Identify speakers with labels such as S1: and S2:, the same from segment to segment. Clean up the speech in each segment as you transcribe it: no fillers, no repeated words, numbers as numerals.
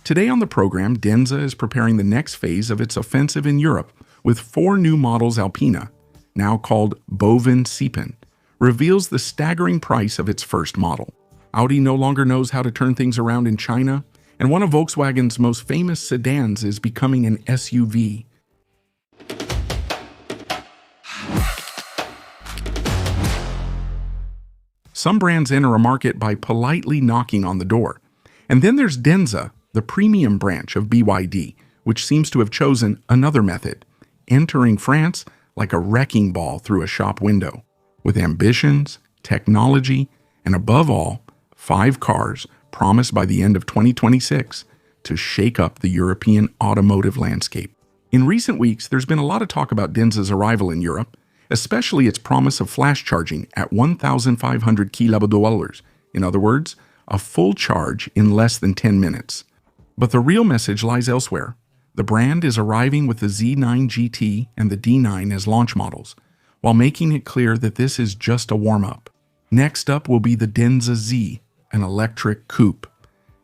S1: Today on the program, Denza is preparing the next phase of its offensive in Europe with 4 new models Alpina, now called Bovem Siepen, reveals the staggering price of its first model. Audi no longer knows how to turn things around in China, and one of Volkswagen's most famous sedans is becoming an SUV. Some brands enter a market by politely knocking on the door. And then there's Denza, the premium branch of BYD, which seems to have chosen another method, entering France like a wrecking ball through a shop window, with ambitions, technology, and above all, 5 cars promised by the end of 2026 to shake up the European automotive landscape. In recent weeks, there's been a lot of talk about Denza's arrival in Europe, especially its promise of flash charging at 1,500 kWh, in other words, a full charge in less than 10 minutes. But the real message lies elsewhere. The brand is arriving with the Z9 GT and the D9 as launch models, while making it clear that this is just a warm-up. Next up will be the Denza Z, an electric coupe.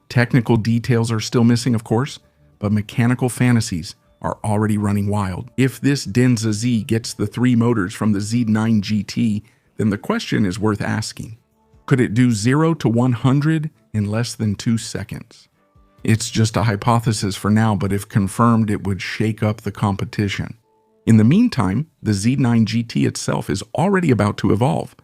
S1: Technical details are still missing, of course, but mechanical fantasies are already running wild. If this Denza Z gets the 3 motors from the Z9 GT, then the question is worth asking. Could it do 0 to 100 in less than 2 seconds? It's just a hypothesis for now, but if confirmed, it would shake up the competition. In the meantime, the Z9 GT itself is already about to evolve.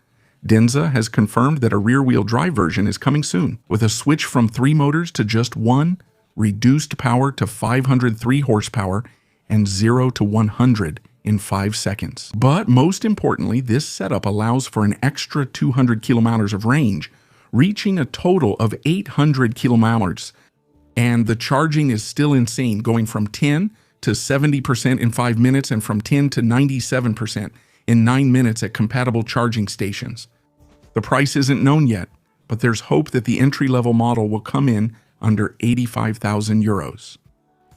S1: Denza has confirmed that a rear-wheel drive version is coming soon, with a switch from 3 motors to just 1, reduced power to 503 horsepower, and 0 to 100 in 5 seconds. But most importantly, this setup allows for an extra 200 kilometers of range, reaching a total of 800 kilometers. And the charging is still insane, going from 10 to 70% in 5 minutes and from 10 to 97% in 9 minutes at compatible charging stations. The price isn't known yet, but there's hope that the entry-level model will come in under 85,000 euros.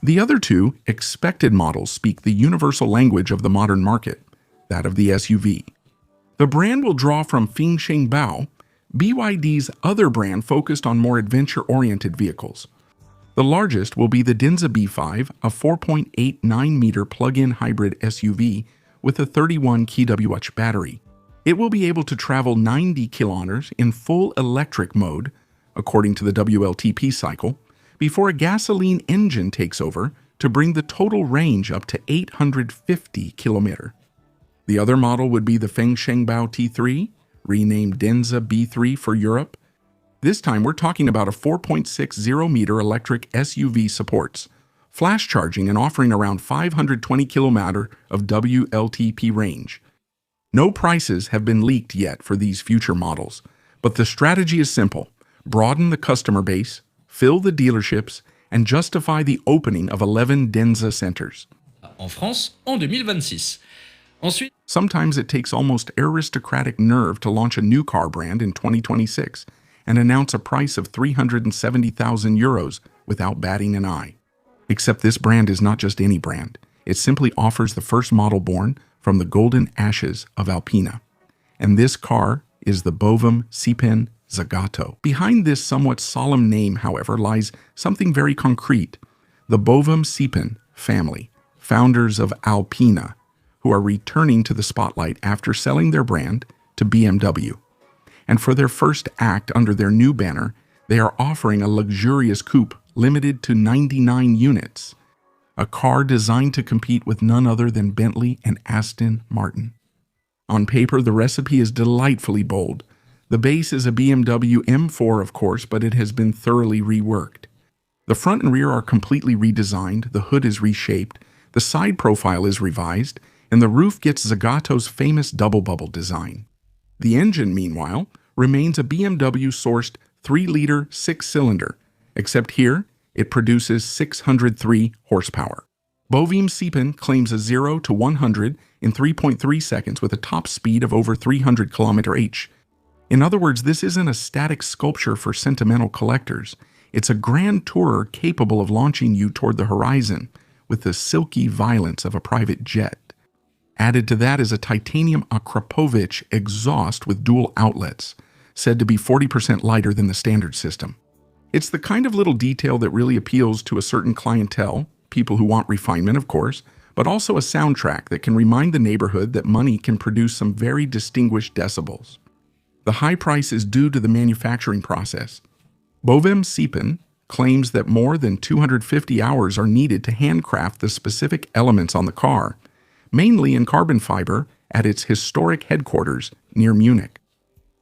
S1: The other 2 expected models speak the universal language of the modern market, that of the SUV. The brand will draw from Fengsheng Bao, BYD's other brand focused on more adventure-oriented vehicles. The largest will be the Denza B5, a 4.89-meter plug-in hybrid SUV with a 31 kWh battery. It will be able to travel 90 kilometers in full electric mode, according to the WLTP cycle, before a gasoline engine takes over to bring the total range up to 850 kilometers. The other model would be the Fengsheng Bao T3, renamed Denza B3 for Europe. This time we're talking about a 4.60-meter electric SUV supports, flash charging and offering around 520 kilometers of WLTP range. No prices have been leaked yet for these future models, but the strategy is simple: broaden the customer base, fill the dealerships, and justify the opening of 11 Denza centers.
S2: En France, en 2026. Ensuite,
S1: sometimes it takes almost aristocratic nerve to launch a new car brand in 2026 and announce a price of 370,000 euros without batting an eye. Except this brand is not just any brand. It simply offers the first model born from the golden ashes of Alpina. And this car is the Bovem Siepen Zagato. Behind this somewhat solemn name, however, lies something very concrete: the Bovem Siepen family, founders of Alpina, who are returning to the spotlight after selling their brand to BMW. And for their first act under their new banner, they are offering a luxurious coupe limited to 99 units, a car designed to compete with none other than Bentley and Aston Martin. On paper, the recipe is delightfully bold. The base is a BMW M4, of course, but it has been thoroughly reworked. The front and rear are completely redesigned, the hood is reshaped, the side profile is revised, and the roof gets Zagato's famous double bubble design. The engine, meanwhile, remains a BMW-sourced 3-liter 6-cylinder, except here it produces 603 horsepower. Bovem Siepen claims a 0 to 100 in 3.3 seconds with a top speed of over 300 km/h. In other words, this isn't a static sculpture for sentimental collectors. It's a grand tourer capable of launching you toward the horizon with the silky violence of a private jet. Added to that is a titanium Akrapovic exhaust with dual outlets, said to be 40% lighter than the standard system. It's the kind of little detail that really appeals to a certain clientele, people who want refinement, of course, but also a soundtrack that can remind the neighborhood that money can produce some very distinguished decibels. The high price is due to the manufacturing process. Bovem Siepen claims that more than 250 hours are needed to handcraft the specific elements on the car, mainly in carbon fiber at its historic headquarters near Munich.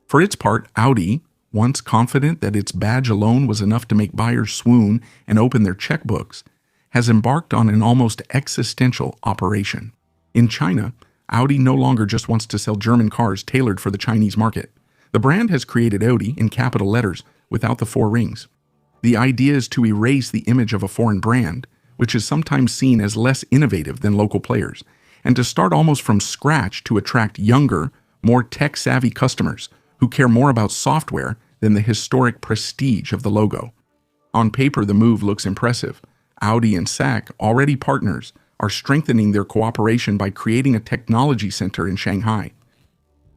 S1: For its part, Audi, once confident that its badge alone was enough to make buyers swoon and open their checkbooks, has embarked on an almost existential operation. In China, Audi no longer just wants to sell German cars tailored for the Chinese market. The brand has created Audi in capital letters without the four rings. The idea is to erase the image of a foreign brand, which is sometimes seen as less innovative than local players, and to start almost from scratch to attract younger, more tech-savvy customers who care more about software than the historic prestige of the logo. On paper, the move looks impressive. Audi and SAC, already partners, are strengthening their cooperation by creating a technology center in Shanghai.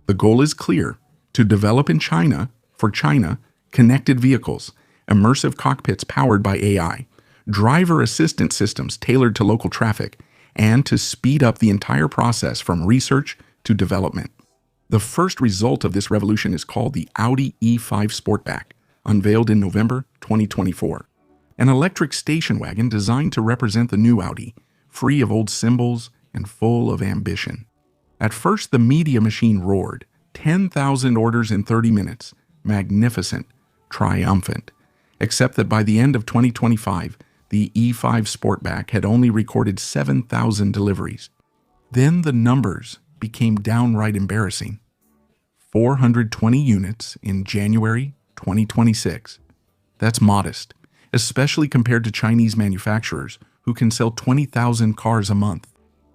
S1: The goal is clear: to develop in China, for China, connected vehicles, immersive cockpits powered by AI, driver assistance systems tailored to local traffic, and to speed up the entire process from research to development. The first result of this revolution is called the Audi E5 Sportback, unveiled in November 2024. An electric station wagon designed to represent the new Audi, free of old symbols and full of ambition. At first, the media machine roared. 10,000 orders in 30 minutes. Magnificent, triumphant. Except that by the end of 2025, the E5 Sportback had only recorded 7,000 deliveries. Then the numbers became downright embarrassing. 420 units in January 2026. That's modest, especially compared to Chinese manufacturers who can sell 20,000 cars a month.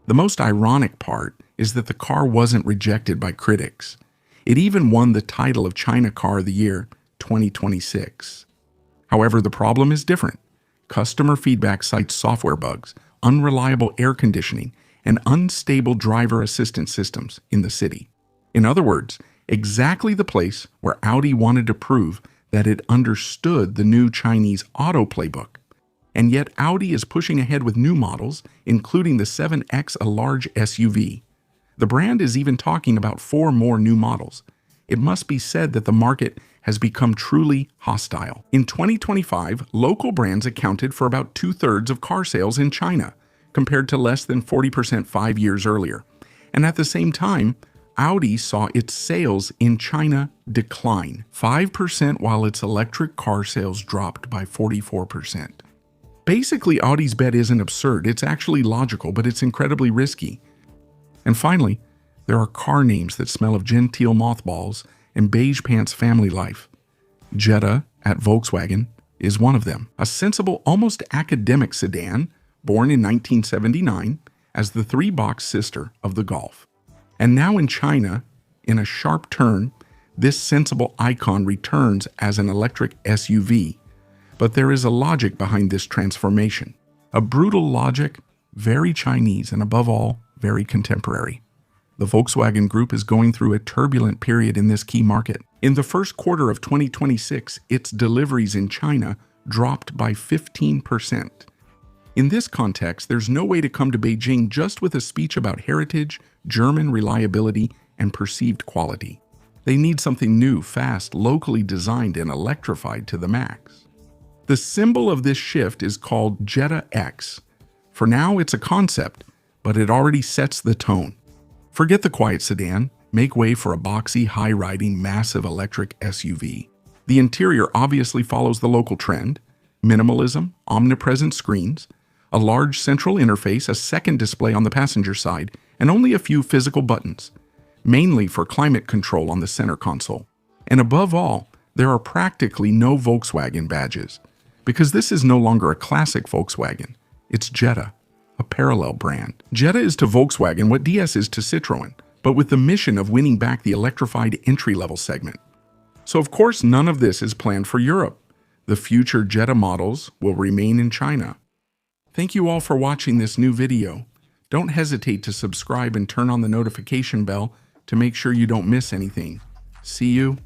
S1: The most ironic part is that the car wasn't rejected by critics. It even won the title of China Car of the Year 2026. However, the problem is different. Customer feedback cites software bugs, unreliable air conditioning, and unstable driver assistance systems in the city. In other words, exactly the place where Audi wanted to prove that it understood the new Chinese auto playbook. And yet Audi is pushing ahead with new models, including the 7X, a large SUV. The brand is even talking about 4 more new models. It must be said that the market has become truly hostile. In 2025, local brands accounted for about 2/3 of car sales in China, compared to less than 40% 5 years earlier. And at the same time, Audi saw its sales in China decline 5%, while its electric car sales dropped by 44%. Basically, Audi's bet isn't absurd. It's actually logical, but it's incredibly risky. And finally, there are car names that smell of genteel mothballs and beige pants family life. Jetta at Volkswagen is one of them, a sensible, almost academic sedan born in 1979 as the 3-box sister of the Golf. And now in China, in a sharp turn, this sensible icon returns as an electric SUV. But there is a logic behind this transformation. A brutal logic, very Chinese, and above all, very contemporary. The Volkswagen Group is going through a turbulent period in this key market. In the first quarter of 2026, its deliveries in China dropped by 15%. In this context, there's no way to come to Beijing just with a speech about heritage, German reliability, and perceived quality. They need something new, fast, locally designed, and electrified to the max. The symbol of this shift is called Jetta X. For now, it's a concept, but it already sets the tone. Forget the quiet sedan, make way for a boxy, high-riding, massive electric SUV. The interior obviously follows the local trend: minimalism, omnipresent screens, a large central interface, a second display on the passenger side, and only a few physical buttons, mainly for climate control on the center console. And above all, there are practically no Volkswagen badges, because this is no longer a classic Volkswagen. It's Jetta, a parallel brand. Jetta is to Volkswagen what DS is to Citroën, but with the mission of winning back the electrified entry-level segment. So of course, none of this is planned for Europe. The future Jetta models will remain in China. Thank you all for watching this new video. Don't hesitate to subscribe and turn on the notification bell to make sure you don't miss anything. See you